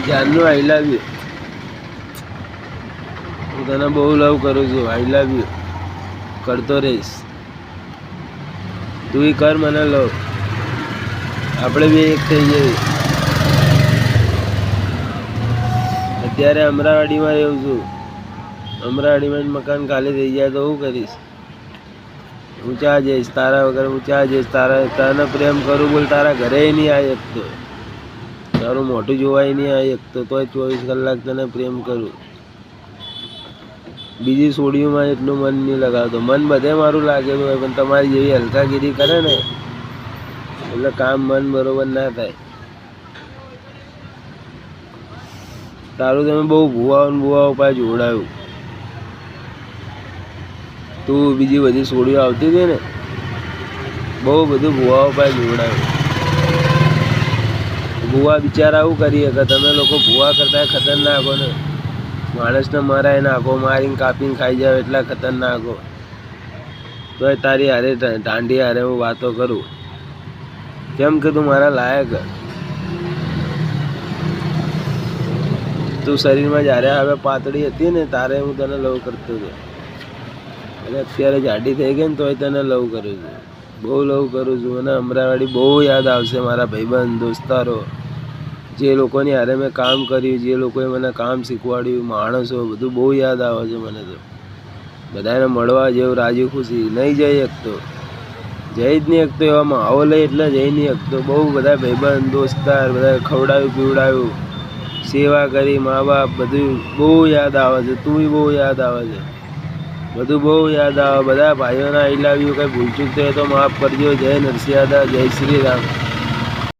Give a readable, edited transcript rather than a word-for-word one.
ક્યારનું I love you. હું તને બહુ લવ કરું છું. આઈ લવ યુ કરતો રહીશ. તું કર મને લવ. આપણે બી એક થઈ જઈએ. અત્યારે અમરાવાડીમાં રહું છું. અમરાવાડીમાં મકાન ખાલી થઈ જાય તો શું કરીશ? હું ચા જઈશ તારા વગર? હું ચા જઈશ તને પ્રેમ કરું બોલ. તારા ઘરે નહીં આવી શકતો. તારું મોઢું જોવાય નહીં આવી શકતો તોય 24 કલાક તને પ્રેમ કરું. બીજી સોડીઓમાં એટલું મન નહીં લગાવતો. મન બધે મારું લાગેલું હોય પણ તમારી જેવી હલકાગીરી કરે ને એટલે કામ મન બરોબર ના થાય. તારું તમે બહુ ભૂવાઓ પાસે જોડાયું. તું બીજી બધી સોડીઓ આવતી હતી ને બહુ બધું ભૂવાઓ પાસે જોડાયું. ભૂવા બિચારા આવું કરીએ કે તમે લોકો ભૂવા કરતા ખતરનાક હો ને. માણસને મરાય નાખો, મારીને કાપીને ખાઈ જાવ એટલા ખતરનાક હો. તોય તારી હારે દાંડી હારે હું વાતો કરું કેમ કે તું મારા લાયક. તું શરીરમાં જ્યારે હવે પાતળી હતી ને તારે હું તને લવ કરતો હતો અને અત્યારે જાડી થઈ ગઈ ને તોય તને લવ કરું છું. બહુ લવ કરું છું. અને અમરાવાડી બહુ યાદ આવશે. મારા ભાઈબંધ દોસ્તારો જે લોકોની હારે મેં કામ કર્યું, જે લોકોએ મને કામ શીખવાડ્યું, માણસો બધું બહુ યાદ આવે છે મને તો. બધાને મળવા જેવું રાજી ખુશી. નહીં જઈ શકતો, જઈ જ નહીં શકતો. એવા માહોલ એટલે જઈ નહીં શકતો. બહુ બધા ભાઈબંધ દોસ્તાર બધા ખવડાવ્યું પીવડાવ્યું, સેવા કરી, મા બાપ બધું બહુ યાદ આવે છે. તું બહુ યાદ આવે છે. બધું બહુ યાદ આવે. બધા ભાઈઓના આઈ લવ યુ કંઈ ભૂલચૂક થાય તો માફ કરજો. જય નરસિંહ દાદા, જય શ્રી રામ.